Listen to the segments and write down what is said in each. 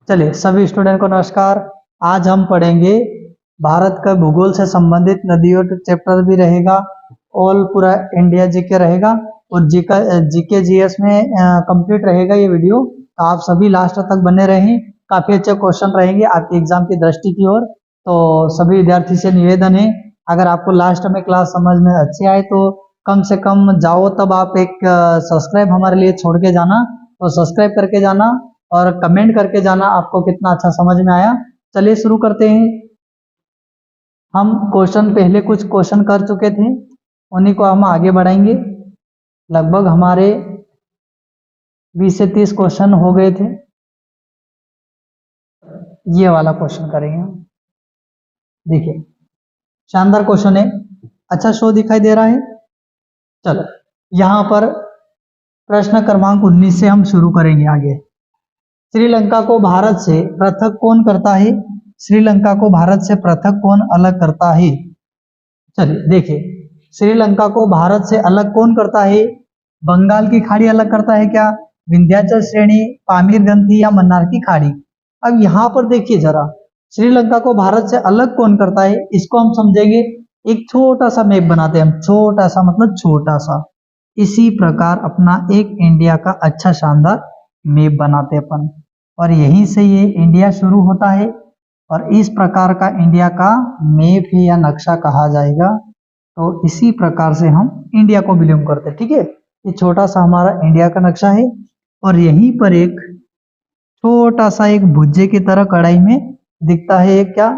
चलिए सभी स्टूडेंट को नमस्कार। आज हम पढ़ेंगे भारत का भूगोल से संबंधित नदियों चैप्टर भी रहेगा, ऑल पूरा इंडिया जीके रहेगा और जीके जीएस में कंप्लीट रहेगा ये वीडियो। तो आप सभी लास्ट तक बने रहें, काफी अच्छे क्वेश्चन रहेंगे आपके एग्जाम की दृष्टि की ओर। तो सभी विद्यार्थी से निवेदन है, अगर आपको लास्ट में क्लास समझ में अच्छी आए तो कम से कम जाओ तब आप एक सब्सक्राइब हमारे लिए छोड़ के जाना, तो सब्सक्राइब करके जाना और कमेंट करके जाना आपको कितना अच्छा समझ में आया। चलिए शुरू करते हैं। हम क्वेश्चन पहले कुछ क्वेश्चन कर चुके थे, उन्हीं को हम आगे बढ़ाएंगे। लगभग हमारे 20 से 30 क्वेश्चन हो गए थे। ये वाला क्वेश्चन करेंगे। देखिए शानदार क्वेश्चन है, अच्छा शो दिखाई दे रहा है। चलो यहाँ पर प्रश्न क्रमांक 19 से हम शुरू करेंगे आगे। श्रीलंका को भारत से पृथक कौन करता है? श्रीलंका को भारत से पृथक कौन अलग करता है? चलिए देखिए, श्रीलंका को भारत से अलग कौन करता है? बंगाल की खाड़ी अलग करता है क्या, विंध्याचल श्रेणी, पामीर ग्रंथि या मन्नार की खाड़ी? अब यहाँ पर देखिए जरा, श्रीलंका को भारत से अलग कौन करता है इसको हम समझेंगे। एक छोटा सा मैप बनाते हैं हम, छोटा सा मतलब छोटा सा। इसी प्रकार अपना एक इंडिया का अच्छा शानदार मैप बनाते अपन, और यहीं से ये इंडिया शुरू होता है और इस प्रकार का इंडिया का मैप है या नक्शा कहा जाएगा। तो इसी प्रकार से हम इंडिया को बिलोंग करते हैं, ठीक है। ये छोटा सा हमारा इंडिया का नक्शा है और यहीं पर एक छोटा सा एक भुज्जे की तरह कढ़ाई में दिखता है एक क्या,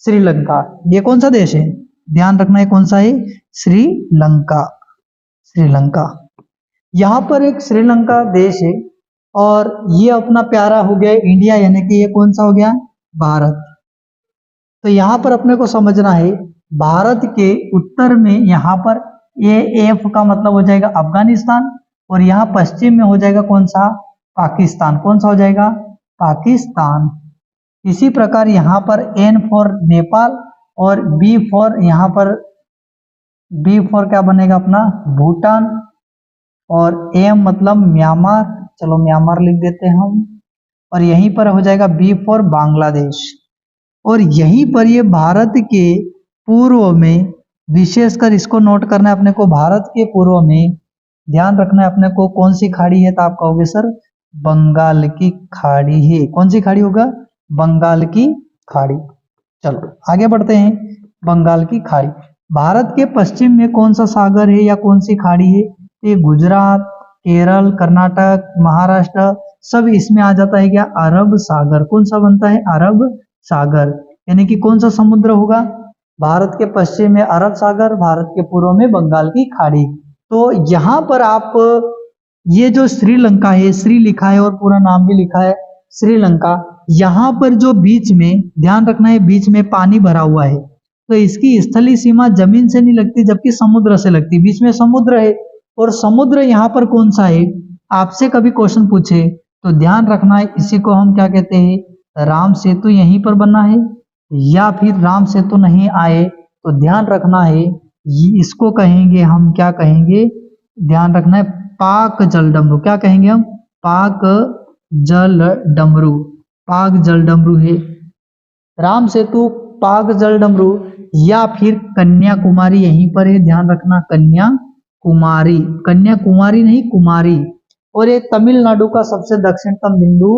श्रीलंका। ये कौन सा देश है, ध्यान रखना है कौन सा है, श्रीलंका। श्रीलंका यहाँ पर एक श्रीलंका देश है और ये अपना प्यारा हो गया इंडिया, यानी कि ये कौन सा हो गया, भारत। तो यहाँ पर अपने को समझना है भारत के उत्तर में यहाँ पर ये एफ का मतलब हो जाएगा अफगानिस्तान और यहाँ पश्चिम में हो जाएगा कौन सा, पाकिस्तान। कौन सा हो जाएगा, पाकिस्तान। इसी प्रकार यहाँ पर एन फॉर नेपाल और बी फॉर यहाँ पर बी फॉर क्या बनेगा अपना, भूटान, और एम मतलब म्यांमार, चलो म्यांमार लिख देते हैं हम, और यहीं पर हो जाएगा बी फॉर बांग्लादेश। और यहीं पर ये भारत के पूर्व में, विशेषकर इसको नोट करना है अपने को, भारत के पूर्व में ध्यान रखना है अपने को कौन सी खाड़ी है, तो आप कहोगे सर बंगाल की खाड़ी है। कौन सी खाड़ी होगा, बंगाल की खाड़ी। चलो आगे बढ़ते हैं। बंगाल की खाड़ी, भारत के पश्चिम में कौन सा सागर है या कौन सी खाड़ी है? ये गुजरात, केरल, कर्नाटक, महाराष्ट्र सब इसमें आ जाता है क्या, अरब सागर। कौन सा बनता है, अरब सागर। यानी कि कौन सा समुद्र होगा, भारत के पश्चिम में अरब सागर, भारत के पूर्व में बंगाल की खाड़ी। तो यहाँ पर आप ये जो श्रीलंका है, श्री लिखा है और पूरा नाम भी लिखा है श्रीलंका, यहाँ पर जो बीच में ध्यान रखना है, बीच में पानी भरा हुआ है, तो इसकी स्थलीय सीमा जमीन से नहीं लगती जबकि समुद्र से लगती। बीच में समुद्र है और समुद्र यहाँ पर कौन सा है, आपसे कभी क्वेश्चन पूछे तो ध्यान रखना है, इसी को हम क्या कहते हैं, राम सेतु यहीं पर बना है, या फिर राम सेतु नहीं आए तो ध्यान रखना है इसको कहेंगे हम, क्या कहेंगे, ध्यान रखना है पाक जल डमरू। क्या कहेंगे हम, पाक जल डमरू। पाक जल डमरू है राम सेतु, पाक जल डमरू, या फिर कन्याकुमारी यहीं पर है, ध्यान रखना कन्याकुमारी, कन्याकुमारी नहीं कुमारी। और ये तमिलनाडु का सबसे दक्षिणतम बिंदु,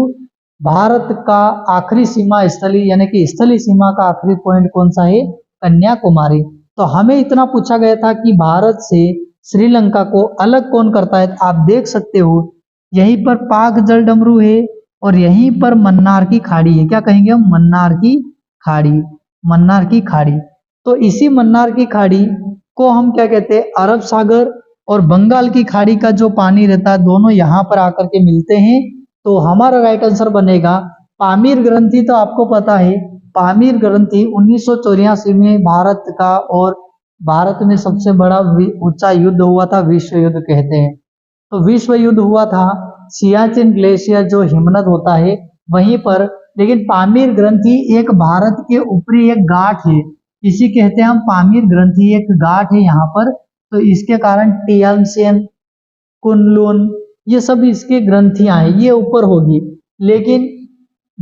भारत का आखिरी सीमा स्थली यानी कि स्थलीय सीमा का आखिरी पॉइंट कौन सा है, कन्याकुमारी। तो हमें इतना पूछा गया था कि भारत से श्रीलंका को अलग कौन करता है, आप देख सकते हो यहीं पर पाक जल डमरू है और यहीं पर मन्नार की खाड़ी है। क्या कहेंगे हम, मन्नार की खाड़ी, मन्नार की खाड़ी। तो इसी मन्नार की खाड़ी को हम क्या कहते हैं, अरब सागर और बंगाल की खाड़ी का जो पानी रहता है दोनों यहाँ पर आकर के मिलते हैं। तो हमारा राइट आंसर बनेगा पामीर ग्रंथि। तो आपको पता है पामीर ग्रंथि 1984 में भारत का और भारत में सबसे बड़ा ऊंचा युद्ध हुआ था, विश्व युद्ध कहते हैं। तो विश्व युद्ध हुआ था सियाचिन ग्लेशियर जो हिमनद होता है वहीं पर, लेकिन पामीर ग्रंथि एक भारत के ऊपरी एक गांठ है, इसी कहते हैं हम पामीर ग्रंथि, एक गांठ है यहाँ पर। तो इसके कारण टियानसेन, कुनलुन ये सब इसके ग्रंथियां हैं, ये ऊपर होगी। लेकिन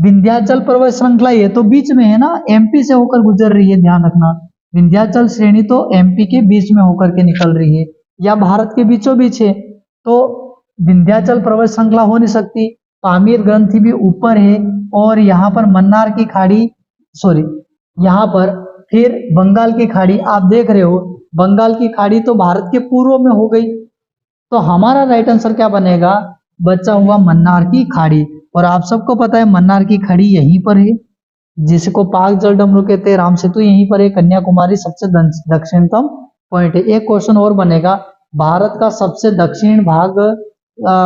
विंध्याचल पर्वत श्रृंखला ये तो बीच में है ना, एमपी से होकर गुजर रही है, ध्यान रखना। विंध्याचल श्रेणी तो एमपी के बीच में होकर के निकल रही है या भारत के बीचों बीच है, तो विंध्याचल पर्वत श्रृंखला हो नहीं सकती। पामीर ग्रंथि भी ऊपर है और यहाँ पर मन्नार की खाड़ी, सॉरी यहाँ पर फिर बंगाल की खाड़ी आप देख रहे हो, बंगाल की खाड़ी तो भारत के पूर्व में हो गई, तो हमारा राइट आंसर क्या बनेगा, बचा हुआ मन्नार की खाड़ी। और आप सबको पता है मन्नार की खाड़ी यहीं पर है, जिसको पाक जलडमरू कहते हैं, राम सेतु यहीं पर है, कन्याकुमारी सबसे दक्षिणतम पॉइंट है। एक क्वेश्चन और बनेगा, भारत का सबसे दक्षिण भाग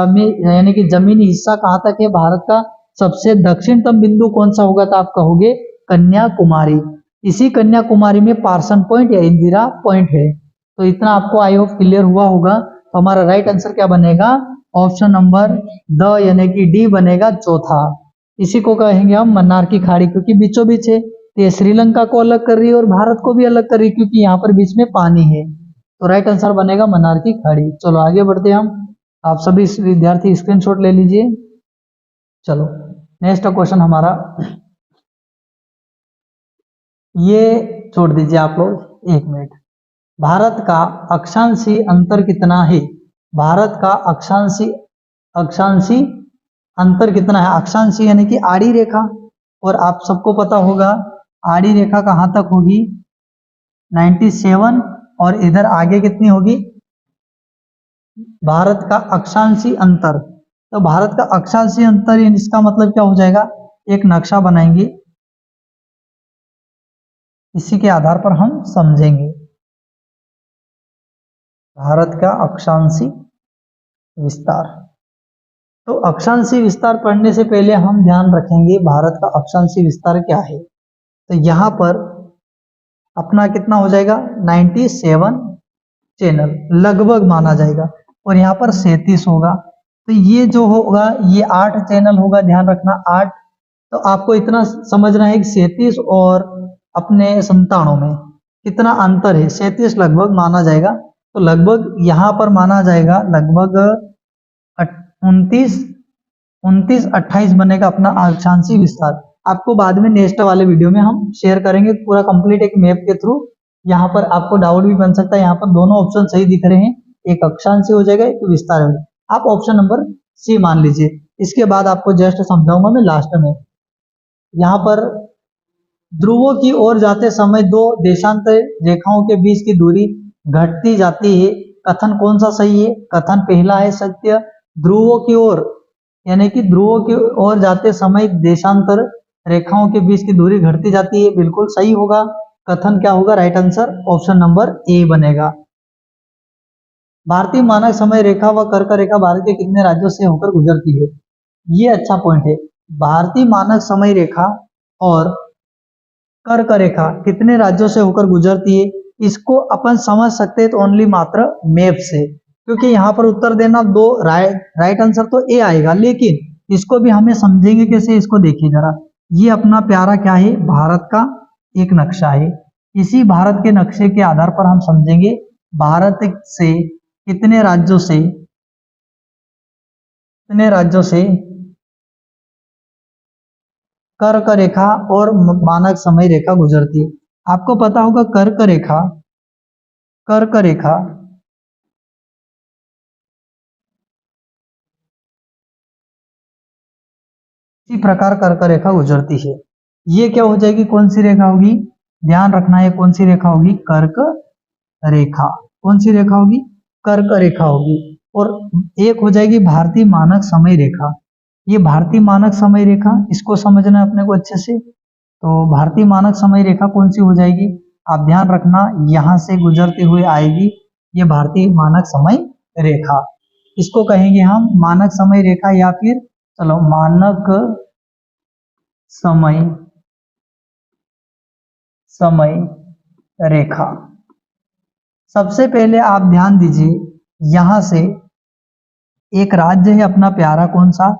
में यानी कि जमीनी हिस्सा कहाँ तक है, भारत का सबसे दक्षिणतम बिंदु कौन सा होगा, तो आप कहोगे कन्याकुमारी। इसी कन्याकुमारी में पार्सन पॉइंट या इंदिरा पॉइंट है। तो इतना आपको आई होप क्लियर हुआ होगा। तो हमारा राइट आंसर क्या बनेगा, ऑप्शन नंबर द यानी कि डी बनेगा चौथा। इसी को कहेंगे हम मन्नार की खाड़ी, क्योंकि बीचों बीच है, तो ये श्रीलंका को अलग कर रही है और भारत को भी अलग कर रही है, क्योंकि यहाँ पर बीच में पानी है। तो राइट आंसर बनेगा मन्नार की खाड़ी। चलो आगे बढ़ते हैं हम, आप सभी विद्यार्थी स्क्रीनशॉट ले लीजिए। चलो नेक्स्ट क्वेश्चन हमारा, ये छोड़ दीजिए आप लोग, एक मिनट। भारत का अक्षांशीय अंतर कितना है, भारत का अक्षांशीय अंतर कितना है। अक्षांशीय यानी कि आड़ी रेखा, और आप सबको पता होगा आड़ी रेखा कहां तक होगी, 97, और इधर आगे कितनी होगी, भारत का अक्षांशीय अंतर। तो भारत का अक्षांशीय अंतर, इसका मतलब क्या हो जाएगा, एक नक्शा बनाएंगे, इसी के आधार पर हम समझेंगे। भारत का अक्षांशीय विस्तार, तो अक्षांशीय विस्तार पढ़ने से पहले हम ध्यान रखेंगे भारत का अक्षांशीय विस्तार क्या है। तो यहाँ पर अपना कितना हो जाएगा, 97 चैनल लगभग माना जाएगा, और यहाँ पर 37 होगा। तो ये जो होगा ये 8 चैनल होगा, ध्यान रखना 8। तो आपको इतना समझना है कि 37 और अपने 97 में कितना अंतर है, 37 लगभग माना जाएगा। तो लगभग यहाँ पर माना जाएगा लगभग 29-28 बनेगा अपना अक्षांशीय विस्तार। आपको बाद में नेक्स्ट वाले वीडियो में हम शेयर करेंगे पूरा कंप्लीट एक मैप के थ्रू। यहाँ पर आपको डाउट भी बन सकता है, यहाँ पर दोनों ऑप्शन सही दिख रहे हैं, एक अक्षांशीय हो जाएगा एक विस्तार हो जाएगा, आप ऑप्शन नंबर सी मान लीजिए। इसके बाद आपको जस्ट समझाऊंगा मैं लास्ट में। यहाँ पर ध्रुवों की ओर जाते समय दो देशांतर रेखाओं के बीच की दूरी घटती जाती है, कथन कौन सा सही है, कथन पहला है सत्य, ध्रुवों की ओर यानी कि ध्रुवों की ओर जाते समय देशांतर रेखाओं के बीच की दूरी घटती जाती है, बिल्कुल सही होगा। कथन क्या होगा, right answer option number A बनेगा। भारतीय मानक समय रेखा व कर्क रेखा भारत के कितने राज्यों से होकर गुजरती है, ये अच्छा पॉइंट है। भारतीय मानक समय रेखा और कर्क रेखा कितने राज्यों से होकर गुजरती है, इसको अपन समझ सकते हैं तो ओनली मात्र मैप से, क्योंकि यहाँ पर उत्तर देना दो राइट आंसर तो ए आएगा, लेकिन इसको भी हमें समझेंगे कैसे, इसको देखिए जरा। ये अपना प्यारा क्या है, भारत का एक नक्शा है। इसी भारत के नक्शे के आधार पर हम समझेंगे भारत से कितने राज्यों से कर्क रेखा और मानक समय रेखा गुजरती है। आपको पता होगा कर्क रेखा इसी प्रकार कर्क रेखा गुजरती है। ये क्या हो जाएगी, कौन सी रेखा होगी, ध्यान रखना है कौन सी रेखा होगी, कर्क रेखा। कौन सी रेखा होगी, कर्क रेखा होगी। और एक हो जाएगी भारतीय मानक समय रेखा। ये भारतीय मानक समय रेखा, इसको समझना है अपने को अच्छे से। तो भारतीय मानक समय रेखा कौन सी हो जाएगी, आप ध्यान रखना, यहां से गुजरते हुए आएगी ये भारतीय मानक समय रेखा। इसको कहेंगे हम मानक समय रेखा, या फिर चलो मानक समय रेखा। सबसे पहले आप ध्यान दीजिए, यहां से एक राज्य है अपना प्यारा, कौन सा,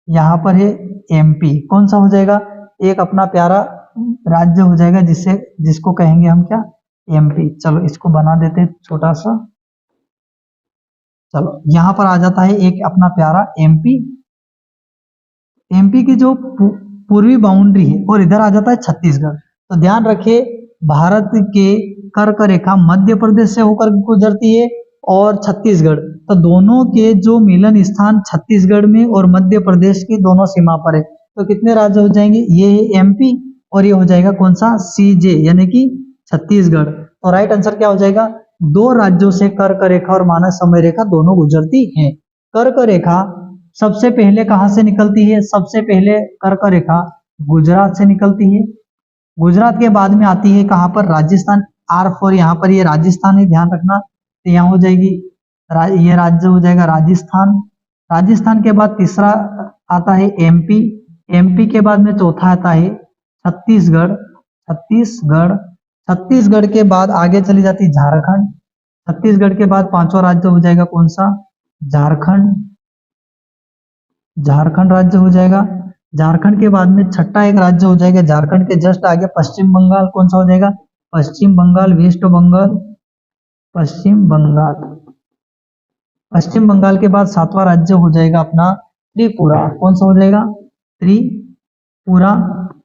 यहाँ पर है एमपी। कौन सा हो जाएगा, एक अपना प्यारा राज्य हो जाएगा जिसको कहेंगे हम क्या, एमपी। चलो इसको बना देते हैं छोटा सा। चलो यहां पर आ जाता है एक अपना प्यारा एमपी। एमपी की जो पूर्वी बाउंड्री है और इधर आ जाता है छत्तीसगढ़। तो ध्यान रखिए भारत के कर्क रेखा मध्य प्रदेश से होकर गुजरती है और छत्तीसगढ़, तो दोनों के जो मिलन स्थान छत्तीसगढ़ में और मध्य प्रदेश की दोनों सीमा पर है। तो कितने राज्य हो जाएंगे, ये है एमपी और ये हो जाएगा कौन सा, सीजे यानी कि छत्तीसगढ़। तो राइट आंसर क्या हो जाएगा, दो राज्यों से कर्क रेखा और मानक समय रेखा दोनों गुजरती हैं। कर्क रेखा सबसे पहले कहां से निकलती है, सबसे पहले कर्क रेखा गुजरात से निकलती है। गुजरात के बाद में आती है कहां पर, राजस्थान। R4 यहाँ पर ये राजस्थान है, ध्यान रखना। तो यहाँ हो जाएगी ये राज्य हो जाएगा राजस्थान। राजस्थान के बाद तीसरा आता है एमपी। एमपी के बाद में चौथा आता है छत्तीसगढ़। छत्तीसगढ़ छत्तीसगढ़ के बाद आगे चली जाती झारखंड। छत्तीसगढ़ के बाद पांचवा राज्य हो जाएगा कौन सा, झारखंड। झारखंड राज्य हो जाएगा। झारखंड के बाद में छठा एक राज्य हो जाएगा, झारखंड के जस्ट आगे पश्चिम बंगाल। कौन सा हो जाएगा, पश्चिम बंगाल, वेस्ट बंगाल, पश्चिम बंगाल। पश्चिम बंगाल के बाद सातवां राज्य हो जाएगा अपना त्रिपुरा। कौन सा हो जाएगा, त्रिपुरा।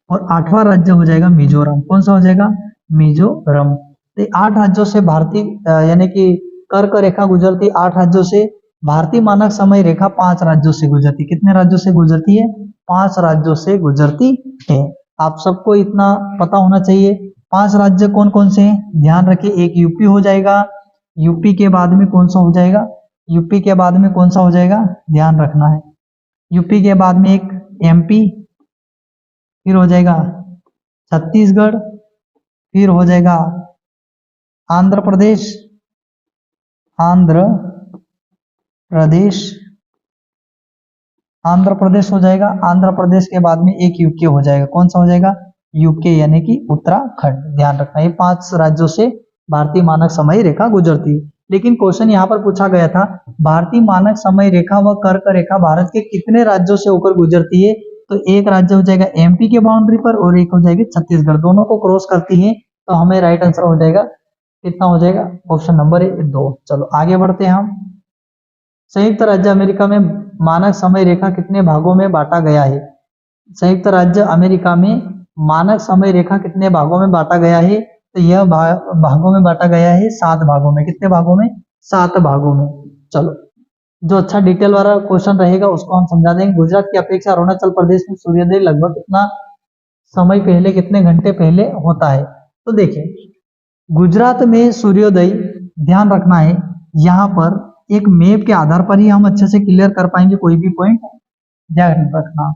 और आठवां राज्य हो जाएगा मिजोरम। कौन सा हो जाएगा, मिजोरम। तो 8 राज्यों से भारतीय यानी कि कर्क रेखा गुजरती 8 राज्यों से। भारतीय मानक समय रेखा 5 राज्यों से गुजरती। कितने राज्यों से गुजरती है, 5 राज्यों से गुजरती है। आप सबको इतना पता होना चाहिए। 5 राज्य कौन कौन से हैं, ध्यान रखिए। एक यूपी हो जाएगा, यूपी के बाद में कौन सा हो जाएगा, यूपी के बाद में कौन सा हो जाएगा, ध्यान रखना है। यूपी के बाद में एक एमपी, फिर हो जाएगा छत्तीसगढ़, फिर हो जाएगा आंध्र प्रदेश, आंध्र प्रदेश, आंध्र प्रदेश हो जाएगा। आंध्र प्रदेश के बाद में एक यूके हो जाएगा। कौन सा हो जाएगा, यूके यानी कि उत्तराखंड। ध्यान रखना, ये 5 राज्यों से भारतीय मानक समय रेखा गुजरती है। लेकिन क्वेश्चन यहाँ पर पूछा गया था, भारतीय मानक समय रेखा व कर्क रेखा भारत के कितने राज्यों से होकर गुजरती है। तो एक राज्य हो जाएगा एमपी के बाउंड्री पर और एक हो जाएगी छत्तीसगढ़, दोनों को क्रॉस करती है। तो हमें राइट आंसर हो जाएगा, कितना हो जाएगा, ऑप्शन नंबर 2। चलो आगे बढ़ते हैं हम। संयुक्त राज्य अमेरिका में मानक समय रेखा कितने भागों में बांटा गया है। संयुक्त राज्य अमेरिका में मानक समय रेखा कितने भागों में बांटा गया है। तो यह भागों में बांटा गया है 7 भागों में। कितने भागों में, 7 भागों में। चलो जो अच्छा डिटेल वाला क्वेश्चन रहेगा उसको हम समझा देंगे। गुजरात की अपेक्षा अरुणाचल प्रदेश में सूर्योदय लगभग कितना समय पहले, कितने घंटे पहले होता है। तो देखिए गुजरात में सूर्योदय, ध्यान रखना है यहाँ पर एक मैप के आधार पर ही हम अच्छे से क्लियर कर पाएंगे कोई भी पॉइंट, ध्यान रखना।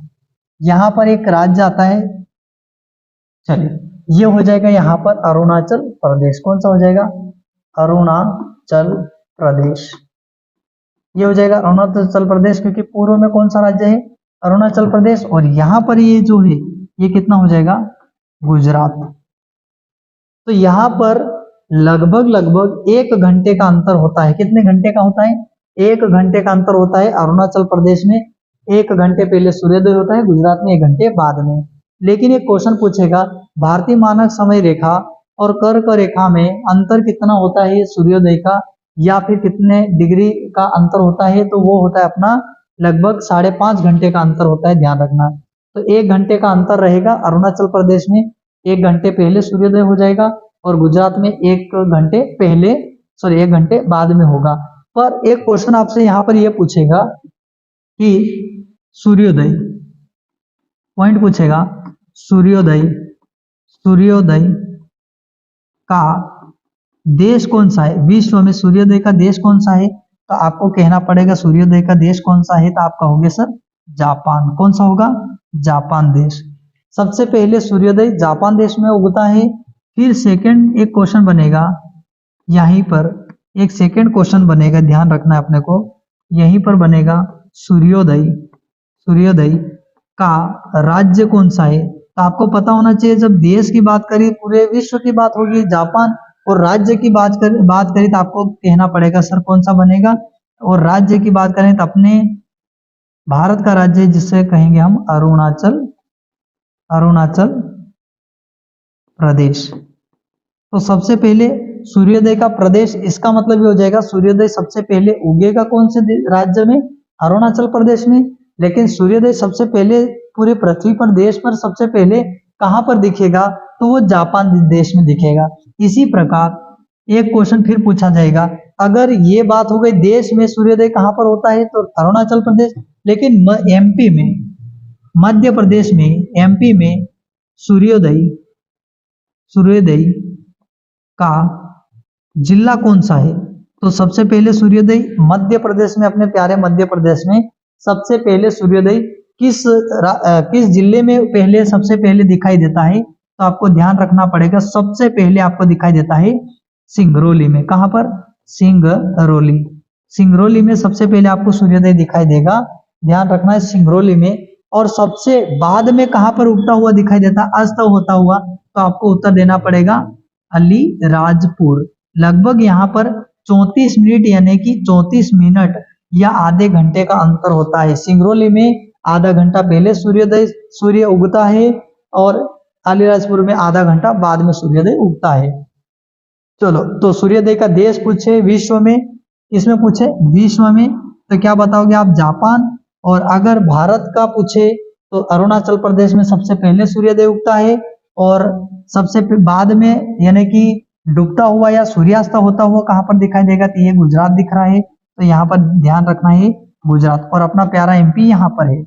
यहाँ पर एक राज्य आता है, चलिए ये हो जाएगा यहाँ पर अरुणाचल प्रदेश। कौन सा हो जाएगा, अरुणाचल प्रदेश। ये हो जाएगा अरुणाचल प्रदेश, क्योंकि पूर्व में कौन सा राज्य है, अरुणाचल प्रदेश। और यहाँ पर ये जो है ये कितना हो जाएगा, गुजरात। तो यहाँ पर लगभग 1 घंटे का अंतर होता है। कितने घंटे का होता है, 1 घंटे का अंतर होता है। अरुणाचल प्रदेश में 1 घंटे पहले सूर्योदय होता है, गुजरात में 1 घंटे बाद में। लेकिन एक क्वेश्चन पूछेगा भारतीय मानक समय रेखा और कर्क रेखा में अंतर कितना होता है सूर्योदय का, या फिर कितने डिग्री का अंतर होता है। तो वो होता है अपना लगभग 5.5 घंटे का अंतर होता है, ध्यान रखना। तो 1 घंटे का अंतर रहेगा। अरुणाचल प्रदेश में 1 घंटे पहले सूर्योदय हो जाएगा और गुजरात में 1 घंटे पहले, 1 घंटे बाद में होगा। पर एक क्वेश्चन आपसे यहाँ पर यह पूछेगा कि सूर्योदय, पॉइंट पूछेगा सूर्योदय का देश कौन सा है, विश्व में सूर्योदय का देश कौन सा है। तो आपको कहना पड़ेगा सूर्योदय का देश कौन सा है। तो आप कहोगे सर जापान। कौन सा होगा, जापान देश। सबसे पहले सूर्योदय जापान देश में उगता है। फिर सेकंड एक क्वेश्चन बनेगा, यहीं पर एक सेकंड क्वेश्चन बनेगा, ध्यान रखना है अपने को। यहीं पर बनेगा सूर्योदय का राज्य कौन सा है। तो आपको पता होना चाहिए, जब देश की बात करी पूरे विश्व की बात होगी जापान, और राज्य की बात करें तो आपको कहना पड़ेगा सर कौन सा बनेगा। और राज्य की बात करें तो अपने भारत का राज्य जिसे कहेंगे हम अरुणाचल प्रदेश। तो सबसे पहले सूर्योदय का प्रदेश, इसका मतलब ये हो जाएगा सूर्योदय सबसे पहले उगेगा कौन से राज्य में, अरुणाचल प्रदेश में। लेकिन सूर्योदय सबसे पहले पूरे पृथ्वी पर देश पर सबसे पहले कहां पर दिखेगा, तो वो जापान देश में दिखेगा। इसी प्रकार एक क्वेश्चन फिर पूछा जाएगा, अगर ये बात हो गई देश में सूर्योदय कहां पर होता है, तो अरुणाचल प्रदेश, लेकिन एमपी में, मध्य प्रदेश में, एमपी में सूर्योदय सूर्योदय का जिला कौन सा है, तो सबसे पहले सूर्योदय मध्य प्रदेश में, अपने प्यारे मध्य प्रदेश में सबसे पहले सूर्योदय किस जिले में पहले सबसे पहले दिखाई देता है, तो आपको ध्यान रखना पड़ेगा, सबसे पहले आपको दिखाई देता है सिंगरौली में। कहां पर? सिंगरौली। सिंगरौली में सबसे पहले आपको सूर्योदय दिखाई देगा, ध्यान रखना है सिंगरौली में। और सबसे बाद में कहां पर उगता हुआ दिखाई देता, अस्त होता हुआ, तो आपको उत्तर देना पड़ेगा अलीराजपुर। लगभग यहाँ पर 34 मिनट यानी कि 34 मिनट या आधे घंटे का अंतर होता है। सिंगरौली में आधा घंटा पहले सूर्य उगता है और अलीराजपुर में आधा घंटा बाद में सूर्योदय उगता है। चलो, तो सूर्योदय का देश पूछे विश्व में, इसमें पूछे विश्व में, तो क्या बताओगे आप? जापान। और अगर भारत का पूछे तो अरुणाचल प्रदेश में सबसे पहले सूर्योदय उगता है और सबसे बाद में यानी कि डूबता हुआ या सूर्यास्त होता हुआ कहां पर दिखाई देगा, तो ये गुजरात दिख रहा है, तो यहाँ पर ध्यान रखना है गुजरात। और अपना प्यारा एमपी यहाँ पर है।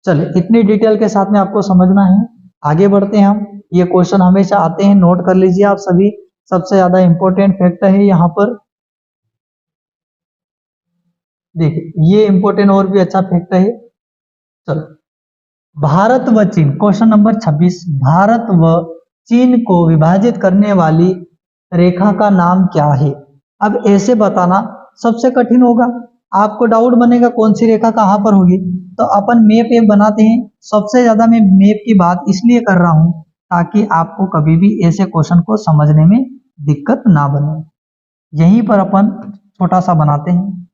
चलिए, इतनी डिटेल के साथ में आपको समझना है, आगे बढ़ते हैं हम। ये क्वेश्चन हमेशा आते हैं, नोट कर लीजिए आप सभी। सबसे ज्यादा इंपॉर्टेंट फैक्ट है यहाँ पर, देखिए ये इंपॉर्टेंट और भी अच्छा फैक्ट है। चलो, भारत व चीन, क्वेश्चन नंबर 26, भारत व चीन को विभाजित करने वाली रेखा का नाम क्या है? अब ऐसे बताना सबसे कठिन होगा, आपको डाउट बनेगा कौन सी रेखा कहां पर होगी, तो अपन मैप एक बनाते हैं। सबसे ज्यादा मैं मैप की बात इसलिए कर रहा हूं ताकि आपको कभी भी ऐसे क्वेश्चन को समझने में दिक्कत ना बने। यहीं पर अपन छोटा सा बनाते हैं।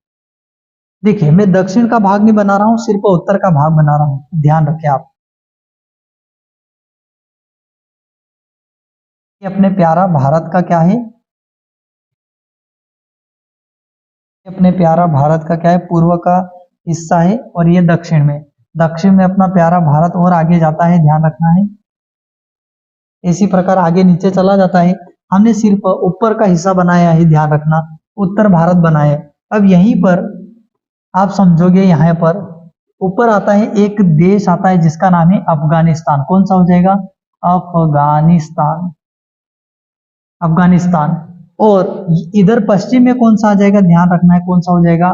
देखिए, मैं दक्षिण का भाग नहीं बना रहा हूं, सिर्फ उत्तर का भाग बना रहा हूं, ध्यान रखें आप। ये अपने प्यारा भारत का क्या है, अपने प्यारा भारत का क्या है, पूर्व का हिस्सा है, और ये दक्षिण में अपना प्यारा भारत और आगे जाता है, ध्यान रखना है। इसी प्रकार आगे नीचे चला जाता है। हमने सिर्फ ऊपर का हिस्सा बनाया है, ध्यान रखना, उत्तर भारत बनाया। अब यहीं पर आप समझोगे, यहाँ पर ऊपर आता है एक देश आता है जिसका नाम है अफगानिस्तान। कौन सा हो जाएगा? अफगानिस्तान। अफगानिस्तान। और इधर पश्चिम में कौन सा आ जाएगा, ध्यान रखना है, कौन सा हो जाएगा?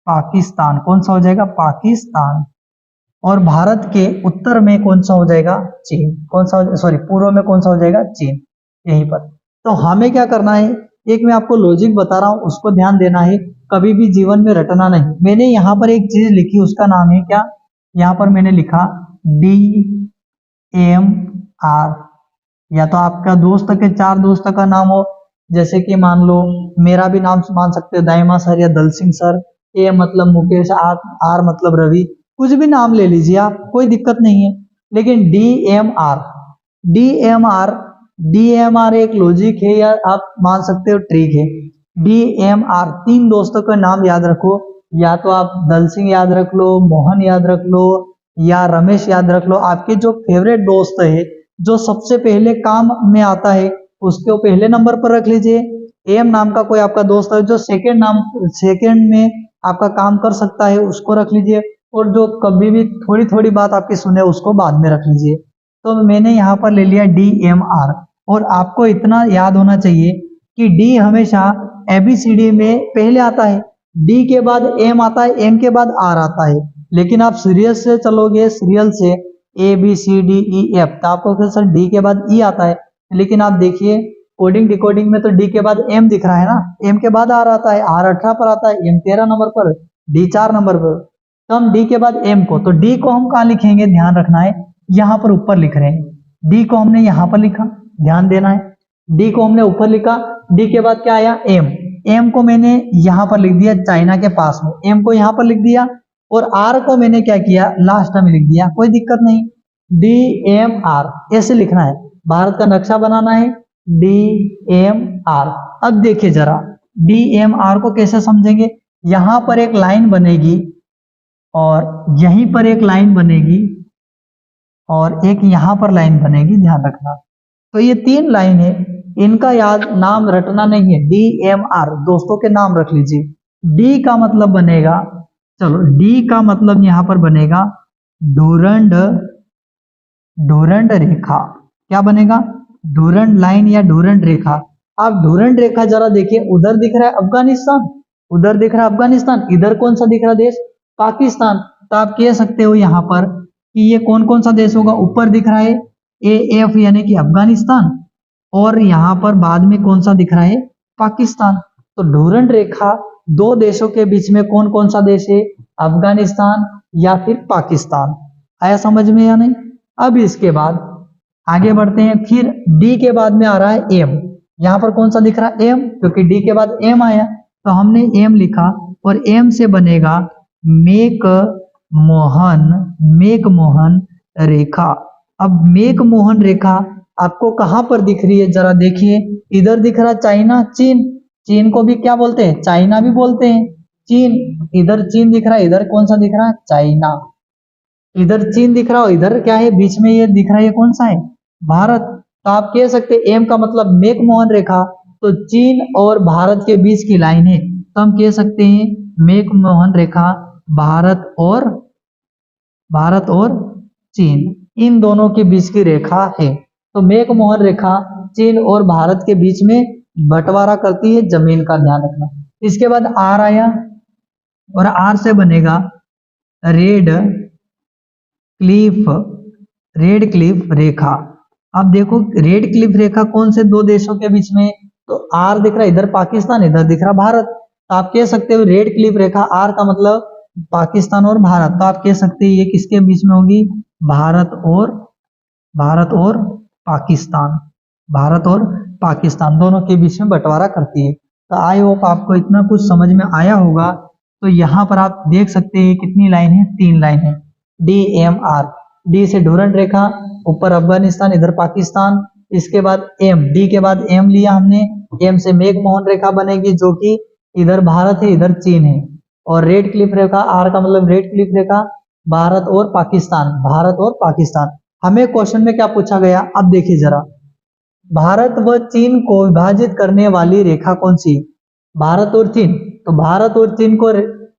पाकिस्तान। कौन सा हो जाएगा? पाकिस्तान। और भारत के उत्तर में कौन सा हो जाएगा? चीन। कौन सा, सॉरी, पूर्व में कौन सा हो जाएगा? चीन। यहीं पर। तो हमें क्या करना है, एक मैं आपको लॉजिक बता रहा हूं, उसको ध्यान देना है, कभी भी जीवन में रटना नहीं। मैंने यहाँ पर एक चीज लिखी, उसका नाम है क्या, यहाँ पर मैंने लिखा DMR। या तो आपका दोस्त के 4 दोस्त का नाम हो, जैसे कि मान लो मेरा भी नाम मान सकते हो, दाइमा सर या दल सिंह सर। A मतलब मुकेश, R मतलब रवि, कुछ भी नाम ले लीजिए आप, कोई दिक्कत नहीं है। लेकिन DMR एक लॉजिक है, या आप मान सकते हो ट्रिक है। DMR 3 दोस्तों का नाम याद रखो, या तो आप दल सिंह याद रख लो, मोहन याद रख लो, या रमेश याद रख लो। आपके जो फेवरेट दोस्त है, जो सबसे पहले काम में आता है, उसको पहले नंबर पर रख लीजिए। एम नाम का कोई आपका दोस्त है जो सेकंड में आपका काम कर सकता है, उसको रख लीजिए। और जो कभी भी थोड़ी थोड़ी बात आपकी सुने, उसको बाद में रख लीजिए। तो मैंने यहाँ पर ले लिया DMR। और आपको इतना याद होना चाहिए कि D हमेशा ABCD में पहले आता है, D के बाद M आता है, M के बाद R आता है। लेकिन आप सीरियल से चलोगे, सीरियल से ABCDEF, तो आपको फिर सर D के बाद E आता है। लेकिन आप देखिए कोडिंग डिकोडिंग में तो D के बाद M दिख रहा है ना, M के बाद R आता है, R 18 पर आता है, M 13 नंबर पर, D 4 नंबर पर। तो हम D के बाद M को, तो D को हम कहाँ लिखेंगे, ध्यान रखना है, यहाँ पर ऊपर लिख रहे हैं। D को हमने यहाँ पर लिखा, ध्यान देना है। D को हमने ऊपर लिखा, D के बाद क्या आया? M को मैंने यहाँ पर लिख दिया, चाइना के पास में, M को यहाँ पर लिख दिया। और R को मैंने क्या किया, लास्ट में लिख दिया, कोई दिक्कत नहीं। DMR ऐसे लिखना है, भारत का नक्शा बनाना है, DMR। अब देखिए जरा DMR को कैसे समझेंगे, यहां पर एक लाइन बनेगी और यहीं पर एक लाइन बनेगी, और एक यहाँ पर लाइन बनेगी, ध्यान रखना। तो ये 3 लाइन है, इनका याद नाम रटना नहीं है, DMR दोस्तों के नाम रख लीजिए। डी का मतलब बनेगा, चलो डी का मतलब यहां पर बनेगा डूरंड, डूरंड रेखा। क्या बनेगा? डूरंड लाइन या डूरंड रेखा। आप डूरंड रेखा जरा देखिए, उधर दिख रहा है अफगानिस्तान, उधर दिख रहा है अफगानिस्तान, इधर कौन सा दिख रहा देश? पाकिस्तान। तो आप कह सकते हो यहाँ पर कि ये कौन कौन सा देश होगा? ऊपर दिख रहा है AF यानी कि अफगानिस्तान, और यहाँ पर बाद में कौन सा दिख रहा है? पाकिस्तान। तो डूरंड रेखा 2 देशों के बीच में कौन कौन सा देश है? अफगानिस्तान या फिर पाकिस्तान। आया समझ में या नहीं? अब इसके बाद आगे बढ़ते हैं, फिर डी के बाद में आ रहा है एम। यहाँ पर कौन सा दिख रहा है? एम, क्योंकि डी के बाद एम आया तो हमने एम लिखा, और एम से बनेगा मेक मोहन, मेक मोहन रेखा। अब मेक मोहन रेखा आपको कहां पर दिख रही है? जरा देखिए, इधर दिख रहा चाइना, चीन, चीन को भी क्या बोलते हैं? चाइना भी बोलते हैं। चीन, इधर चीन दिख रहा है, इधर कौन सा दिख रहा है? चाइना। इधर चीन दिख रहा हो, इधर क्या है? बीच में ये दिख रहा है, ये कौन सा है? भारत। तो आप कह सकते हैं एम का मतलब मेक मोहन रेखा, तो चीन और भारत के बीच की लाइन है, तो हम कह सकते हैं मेक मोहन रेखा भारत और चीन, इन दोनों के बीच की रेखा है। तो मेक मोहन रेखा चीन और भारत के बीच में बंटवारा करती है जमीन का, ध्यान रखना। इसके बाद आर आया, और आर से बनेगा रेड क्लिफ, रेड क्लिफ रेखा। अब देखो रेड क्लिफ रेखा कौन से 2 देशों के बीच में? तो आर दिख रहा है, इधर पाकिस्तान, इधर दिख रहा भारत। तो आप कह सकते हो रेड क्लिफ रेखा, आर का मतलब पाकिस्तान और भारत, तो आप कह सकते हैं ये किसके बीच में होगी? भारत और पाकिस्तान, भारत और पाकिस्तान दोनों के बीच में बंटवारा करती है। तो आई होप आपको इतना कुछ समझ में आया होगा। तो यहाँ पर आप देख सकते हैं कितनी लाइन है? 3 लाइन है। DMR, डी से डूरंड रेखा, ऊपर अफगानिस्तान, इधर पाकिस्तान। इसके बाद एम, डी के बाद एम लिया हमने, एम से मेक मोहन रेखा बनेगी जो कि इधर भारत है, इधर चीन है। और रेड क्लिफ रेखा, आर का मतलब रेड क्लिफ रेखा, भारत और पाकिस्तान, भारत और पाकिस्तान। हमें क्वेश्चन में क्या पूछा गया? अब देखिए जरा, भारत व चीन को विभाजित करने वाली रेखा कौन सी? भारत और चीन। तो भारत और चीन को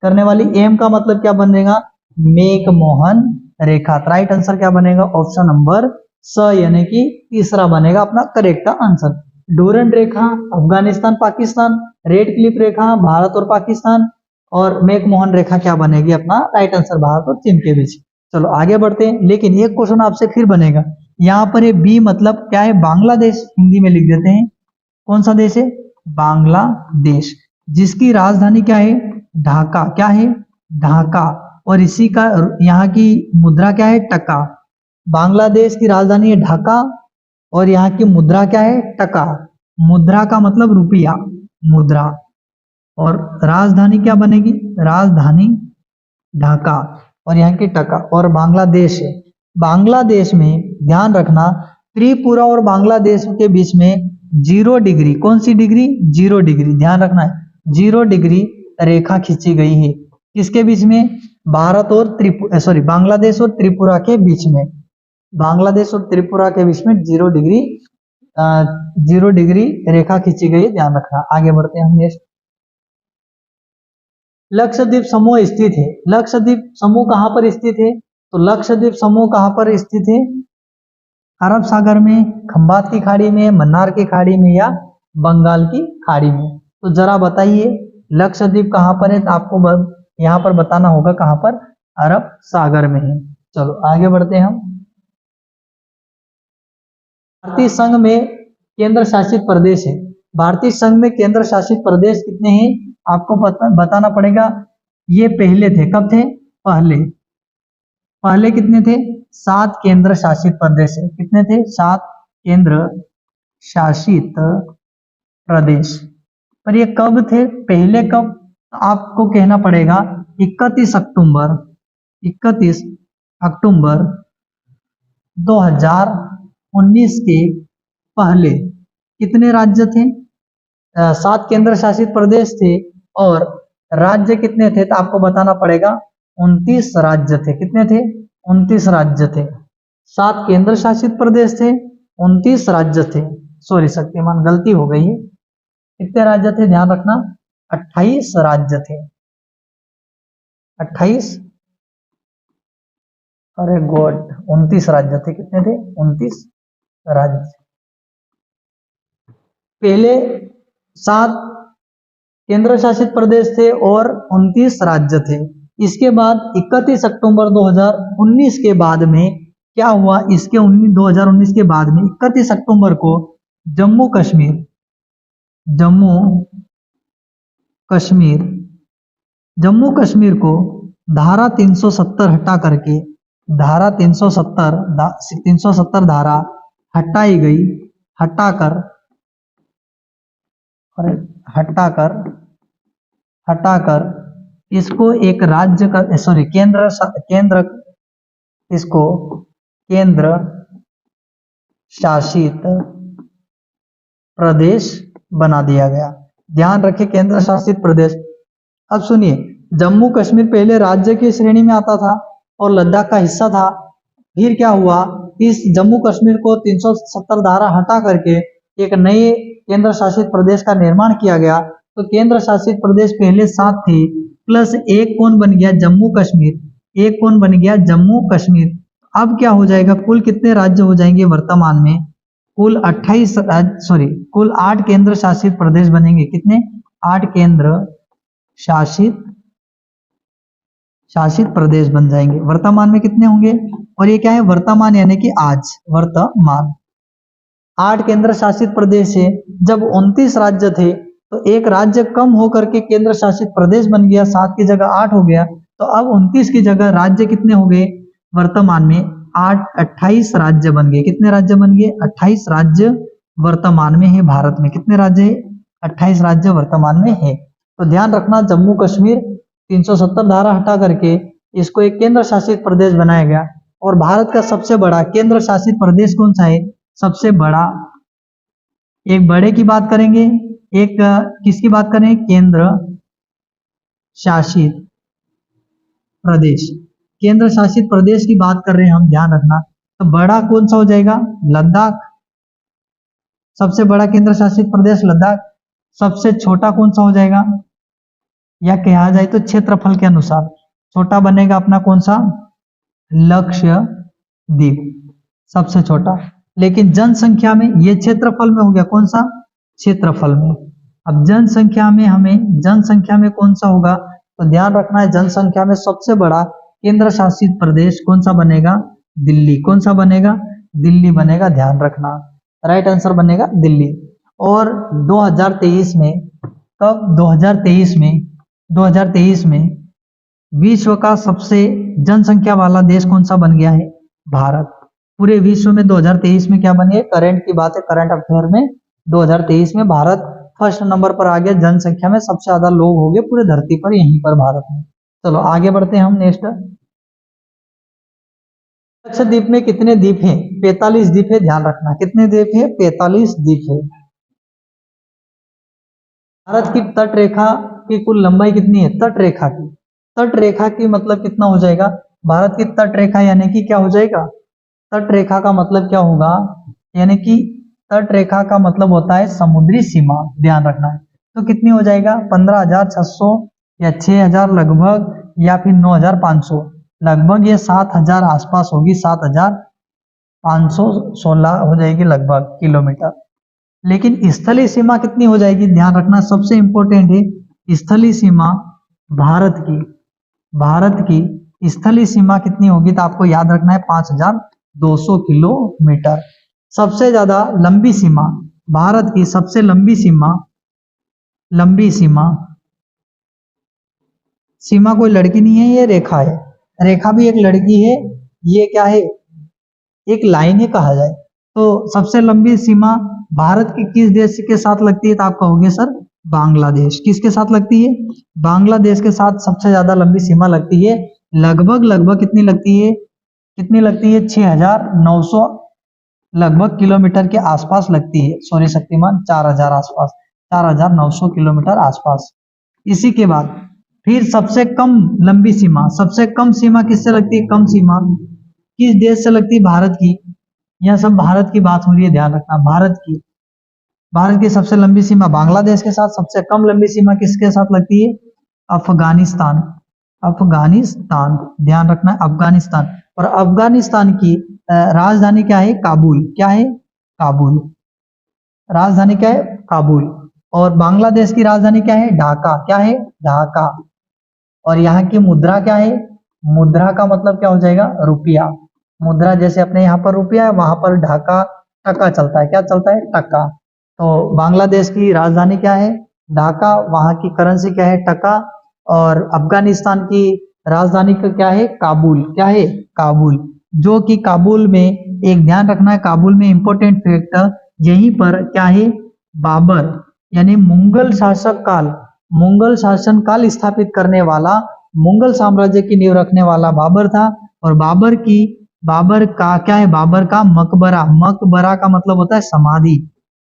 करने वाली एम का मतलब क्या बनेगा? मेक मोहन रेखा। राइट आंसर क्या बनेगा? ऑप्शन नंबर स, यानी कि तीसरा बनेगा अपना करेक्ट आंसर। डूरंड रेखा अफगानिस्तान पाकिस्तान, रेड क्लिफ रेखा भारत और पाकिस्तान, और मेक मोहन रेखा क्या बनेगी? अपना राइट आंसर भारत और चीन के बीच। चलो आगे बढ़ते हैं, लेकिन एक क्वेश्चन आपसे फिर बनेगा। यहाँ पर ये बी मतलब क्या है? बांग्लादेश, हिंदी में लिख देते हैं। कौन सा देश है? बांग्लादेश, जिसकी राजधानी क्या है? ढाका। क्या है? ढाका। और इसी का यहाँ की मुद्रा क्या है? टका। बांग्लादेश की राजधानी है ढाका, और यहाँ की मुद्रा क्या है? टका। मुद्रा का मतलब रुपया, मुद्रा। और राजधानी क्या बनेगी? राजधानी ढाका, और यहाँ की टका। और बांग्लादेश है, बांग्लादेश में ध्यान रखना त्रिपुरा और बांग्लादेश के बीच में 0 डिग्री, कौन सी डिग्री? 0 डिग्री, ध्यान रखना है, 0 डिग्री रेखा खींची गई है। किसके बीच में? भारत और बांग्लादेश और त्रिपुरा के बीच में, बांग्लादेश और त्रिपुरा के बीच में 0 डिग्री रेखा खींची गई है, ध्यान रखना। आगे बढ़ते हैं हम नेक्स्ट। लक्षद्वीप समूह स्थित है। लक्षद्वीप समूह कहां पर स्थित है? तो लक्षद्वीप समूह कहां पर स्थित है? अरब सागर में, खंबात की खाड़ी में, मन्नार की खाड़ी में, या बंगाल की खाड़ी में? तो जरा बताइए लक्षद्वीप कहां पर है? तो आपको यहां पर बताना होगा कहां पर? अरब सागर में है। चलो आगे बढ़ते हैं हम। भारतीय संघ में केंद्र शासित प्रदेश है। भारतीय संघ में केंद्र शासित प्रदेश कितने हैं? आपको बताना पड़ेगा। ये पहले थे, कब थे? पहले कितने थे? 7 केंद्र शासित प्रदेश है। कितने थे? 7 केंद्र शासित प्रदेश। पर ये कब थे? पहले कब? आपको कहना पड़ेगा 31 अक्टूबर 2019 के पहले कितने राज्य थे? 7 केंद्र शासित प्रदेश थे, और राज्य कितने थे? तो आपको बताना पड़ेगा 29 राज्य थे। कितने थे? 29 राज्य थे। 7 केंद्र शासित प्रदेश थे, 29 राज्य थे। सॉरी शक्तिमान, गलती हो गई है। कितने राज्य थे ध्यान रखना, 28 राज्य थे। 28, अरे गॉड, 29 राज्य थे। कितने थे? 29 राज्य। पहले 7 केंद्र शासित प्रदेश थे और 29 राज्य थे। इसके बाद 31 अक्टूबर 2019 के बाद में क्या हुआ, इसके 2019 के बाद में 31 अक्टूबर को जम्मू कश्मीर को धारा 370 हटा करके, धारा 370 धारा हटाई गई, हटाकर इसको एक राज्य का, सॉरी इसको केंद्र शासित प्रदेश बना दिया गया। ध्यान रखें, केंद्र शासित प्रदेश। अब सुनिए, जम्मू कश्मीर पहले राज्य की श्रेणी में आता था और लद्दाख का हिस्सा था। फिर क्या हुआ, इस जम्मू कश्मीर को 370 धारा हटा करके एक नए केंद्र शासित प्रदेश का निर्माण किया गया। तो केंद्र शासित प्रदेश पहले 7 थे, प्लस एक कौन बन गया, जम्मू कश्मीर। एक कौन बन गया, जम्मू कश्मीर। अब क्या हो जाएगा, कुल कितने राज्य हो जाएंगे वर्तमान में, कुल 8 केंद्र शासित प्रदेश बनेंगे। कितने? 8 केंद्र शासित प्रदेश बन जाएंगे। वर्तमान में कितने होंगे, और ये क्या है, वर्तमान यानी कि आज, वर्तमान 8 केंद्र शासित प्रदेश है। जब 29 राज्य थे तो एक राज्य कम होकर के केंद्र शासित प्रदेश बन गया, 7 की जगह 8 हो गया। तो अब 29 की जगह राज्य कितने हो गए, वर्तमान में 28 राज्य बन गए। कितने राज्य बन गए, 28 राज्य वर्तमान में है भारत में। कितने राज्य है, 28 राज्य वर्तमान में है। तो ध्यान रखना, जम्मू कश्मीर 370 धारा हटा करके इसको एक केंद्र शासित प्रदेश बनाया गया। और भारत का सबसे बड़ा केंद्र शासित प्रदेश कौन सा है, सबसे बड़ा, एक बड़े की बात करेंगे, एक किसकी बात करें, केंद्र शासित प्रदेश। केंद्र शासित प्रदेश की बात कर रहे हैं हम, ध्यान रखना। तो बड़ा कौन सा हो जाएगा, लद्दाख। सबसे बड़ा केंद्र शासित प्रदेश लद्दाख। सबसे छोटा कौन सा हो जाएगा, या कहा जाए तो क्षेत्रफल के अनुसार छोटा बनेगा अपना कौन सा, लक्षद्वीप, सबसे छोटा। लेकिन जनसंख्या में, ये क्षेत्रफल में हो गया, कौन सा, क्षेत्रफल में। अब जनसंख्या में कौन सा होगा, तो ध्यान रखना है, जनसंख्या में सबसे बड़ा केंद्र शासित प्रदेश कौन सा बनेगा, दिल्ली। कौन सा बनेगा, दिल्ली बनेगा, ध्यान रखना। राइट आंसर बनेगा दिल्ली। और 2023 में, कब, 2023 में विश्व का सबसे जनसंख्या वाला देश कौन सा बन गया है, भारत। पूरे विश्व में 2023 में क्या बनी है, करंट की बात है, करंट अफेयर में 2023 में भारत फर्स्ट नंबर पर आ गया। जनसंख्या में सबसे ज्यादा लोग हो गए पूरे धरती पर, यहीं पर भारत में। चलो आगे बढ़ते हैं हम नेक्स्ट। लक्षद्वीप में कितने द्वीप हैं, 45 द्वीप है, ध्यान रखना। कितने द्वीप है, 45 द्वीप है। भारत की तट रेखा की कुल लंबाई कितनी है, तट रेखा की मतलब कितना हो जाएगा, भारत की तट रेखा यानी कि क्या हो जाएगा, तट रेखा का मतलब क्या होगा, यानी कि तट रेखा का मतलब होता है समुद्री सीमा, ध्यान रखना है। तो कितनी हो जाएगा, 15,600 या 6,000 लगभग, या फिर 9,500 लगभग, ये 7,000 आसपास होगी, 7,516 हो जाएगी लगभग किलोमीटर। लेकिन स्थलीय सीमा कितनी हो जाएगी, ध्यान रखना, सबसे इंपॉर्टेंट है स्थलीय सीमा। भारत की स्थलीय सीमा कितनी होगी, तो आपको याद रखना है 5,200 किलोमीटर। सबसे ज्यादा लंबी सीमा, भारत की सबसे लंबी सीमा कोई लड़की नहीं है, ये रेखा है। रेखा भी एक लड़की है, ये क्या है, एक लाइन है कहा जाए। तो सबसे लंबी सीमा भारत की किस देश के साथ लगती है, तो आप कहोगे सर बांग्लादेश। किसके साथ लगती है, बांग्लादेश के साथ सबसे ज्यादा लंबी सीमा लगती है। लगभग कितनी लगती है, 6,900 लगभग किलोमीटर के आसपास लगती है। सॉरी शक्तिमान, 4,000 आसपास, 4,900 किलोमीटर आसपास। इसी के बाद फिर सबसे कम लंबी सीमा, सबसे कम सीमा किससे लगती है, कम सीमा किस देश से लगती है? भारत की। यह सब भारत की बात हो रही है, ध्यान रखना, भारत की। भारत की सबसे लंबी सीमा बांग्लादेश के साथ, सबसे कम लंबी सीमा किसके साथ लगती है? अफगानिस्तान। अफगानिस्तान, ध्यान रखना, अफगानिस्तान। और अफगानिस्तान की राजधानी क्या है? काबुल। क्या है? काबुल। राजधानी क्या है? काबुल। और बांग्लादेश की राजधानी क्या है? ढाका। क्या है? ढाका। और यहाँ की मुद्रा क्या है? मुद्रा का मतलब क्या हो जाएगा? रुपया। मुद्रा जैसे अपने यहाँ पर रुपया है, वहां पर ढाका टका चलता है। क्या चलता है? टका। तो बांग्लादेश की राजधानी क्या है? ढाका। वहां की करेंसी क्या है? टका। और अफगानिस्तान की राजधानी का क्या है? काबुल। क्या है? काबुल। जो कि काबुल में, एक ध्यान रखना है, काबुल में इंपॉर्टेंट फैक्ट, यहीं पर क्या है? बाबर यानी मुगल शासक काल, मुगल शासन काल स्थापित करने वाला, मुगल साम्राज्य की नींव रखने वाला बाबर था। और बाबर का क्या है? बाबर का मकबरा। मकबरा का मतलब होता है समाधि।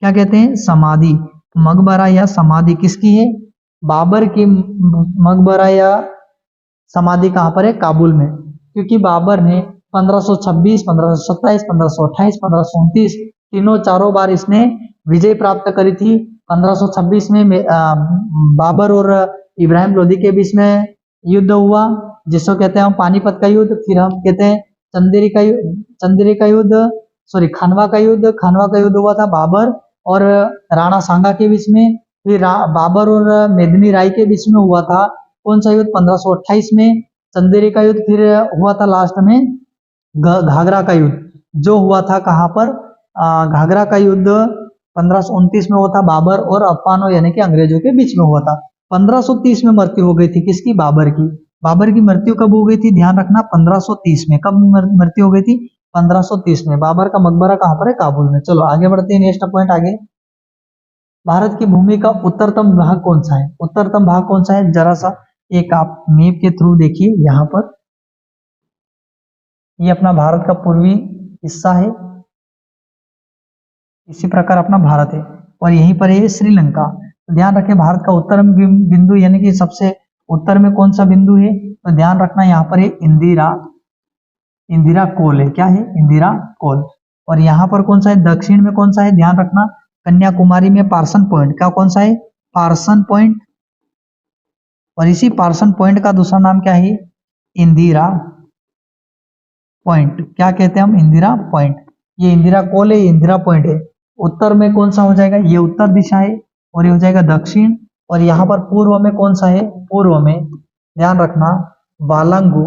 क्या कहते हैं? समाधि। मकबरा या समाधि किसकी है? बाबर की मकबरा या समाधि कहाँ पर है? काबुल में। क्योंकि बाबर ने 1526, 1527, 1528, 1529 तीनों चारों बार इसने विजय प्राप्त करी थी। 1526 में बाबर और इब्राहिम लोदी के बीच में युद्ध हुआ, जिसको कहते हैं हम पानीपत का युद्ध। फिर हम कहते हैं चंदेरी का युद्ध, सॉरी खानवा का युद्ध। खानवा का युद्ध हुआ था बाबर और राणा सांगा के बीच में। फिर बाबर और मेदिनी राय के बीच में हुआ था कौन सा युद्ध? 1528 में चंदेरी का युद्ध। फिर हुआ था लास्ट में घाघरा का युद्ध, जो हुआ था कहाँ पर? घाघरा का युद्ध 1529 में हुआ था बाबर और अफगानों यानी कि अंग्रेजों के बीच में हुआ था। 1530 में मृत्यु हो गई थी किसकी? बाबर की। बाबर की मृत्यु कब हो गई थी? ध्यान रखना, 1530 में। कब मृत्यु हो गई थी? 1530 में। बाबर का मकबरा कहाँ पर है? काबुल में। चलो आगे बढ़ते हैं, नेक्स्ट पॉइंट आगे। भारत की भूमि का उत्तरतम भाग कौन सा है? उत्तरतम भाग कौन सा है? जरा सा एक आप मैप के थ्रू देखिए, यहाँ पर ये अपना भारत का पूर्वी हिस्सा है। इसी प्रकार अपना भारत है और यहीं पर है श्रीलंका। तो ध्यान रखें, भारत का उत्तरम बिंदु यानी कि सबसे उत्तर में कौन सा बिंदु है? तो ध्यान रखना, यहाँ पर है इंदिरा कोल है। क्या है? इंदिरा कोल। और यहाँ पर कौन सा है? दक्षिण में कौन सा है? ध्यान रखना, कन्याकुमारी में पार्सन पॉइंट। क्या कौन सा है? Parson point. और इसी पार्सन पॉइंट का दूसरा नाम क्या है? इंदिरा पॉइंट। क्या कहते हैं हम? इंदिरा पॉइंट। ये इंदिरा कोल है, इंदिरा पॉइंट है। उत्तर में कौन सा हो जाएगा? ये उत्तर दिशा है और ये हो जाएगा दक्षिण। और यहाँ पर पूर्व में कौन सा है? पूर्व में ध्यान रखना, वालंगू,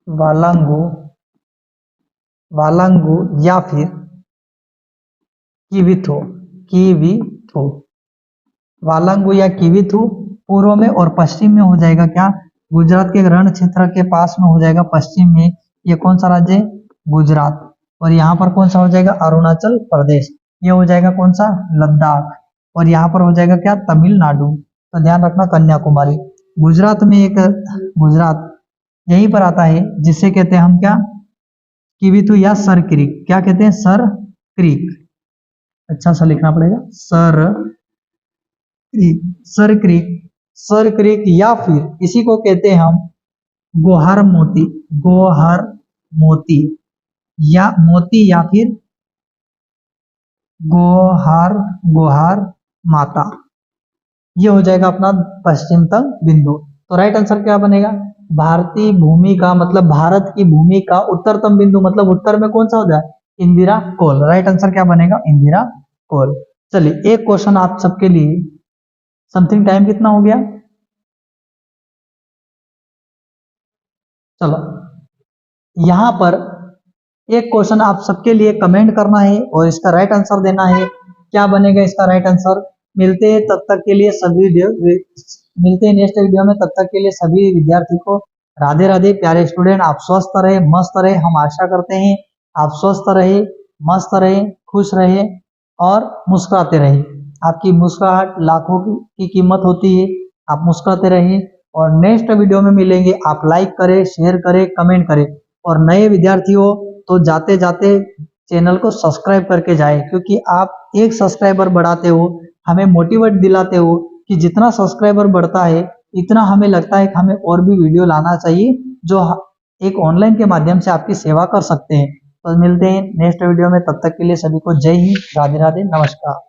वालंगू, वालंगू या फिर किविथो, किविथो। वालंगू या किविथु पूर्व में, और पश्चिम में हो जाएगा क्या? गुजरात के रण क्षेत्र के पास में हो जाएगा पश्चिम में। ये कौन सा राज्य है? गुजरात। और यहाँ पर कौन सा हो जाएगा? अरुणाचल प्रदेश। ये हो जाएगा कौन सा? लद्दाख। और यहाँ पर हो जाएगा क्या? तमिलनाडु। तो ध्यान रखना, कन्याकुमारी। गुजरात में एक, गुजरात यहीं पर आता है, जिसे कहते हैं हम क्या? किविथु या सर क्रीक। क्या कहते हैं? Sir creek. अच्छा सा लिखना पड़ेगा, sir creek, sir creek, sir creek. या फिर इसी को कहते हैं हम गोहर मोती, गोहर मोती या फिर गोहार, गोहार माता। ये हो जाएगा अपना पश्चिमतम बिंदु। तो राइट आंसर क्या बनेगा? भारतीय भूमि का मतलब भारत की भूमि का उत्तरतम बिंदु मतलब उत्तर में कौन सा हो जाए? इंदिरा कोल। राइट आंसर क्या बनेगा? इंदिरा कोल। चलिए एक क्वेश्चन आप सबके लिए, समथिंग टाइम कितना हो गया? चलो यहां पर एक क्वेश्चन आप सबके लिए कमेंट करना है और इसका राइट आंसर देना है। क्या बनेगा इसका राइट आंसर? मिलते हैं तब तक के लिए सभी, मिलते हैं नेक्स्ट वीडियो में। तब तक के लिए सभी विद्यार्थी को राधे राधे। प्यारे स्टूडेंट, आप स्वस्थ रहे, मस्त रहे। हम आशा करते हैं आप स्वस्थ रहे, मस्त रहे, खुश रहे और मुस्कुराते रहे। आपकी मुस्कुराहट लाखों की कीमत होती है। आप मुस्कुराते रहिए और नेक्स्ट वीडियो में मिलेंगे। आप लाइक करें, शेयर करें, कमेंट करें। और नए विद्यार्थी हो तो जाते जाते चैनल को सब्सक्राइब करके जाएं, क्योंकि आप एक सब्सक्राइबर बढ़ाते हो, हमें मोटिवेट दिलाते हो कि जितना सब्सक्राइबर बढ़ता है इतना हमें लगता है कि हमें और भी वीडियो लाना चाहिए जो एक ऑनलाइन के माध्यम से आपकी सेवा कर सकते हैं। तो मिलते हैं नेक्स्ट वीडियो में, तब तक के लिए सभी को जय हिंद, राधे राधे, नमस्कार।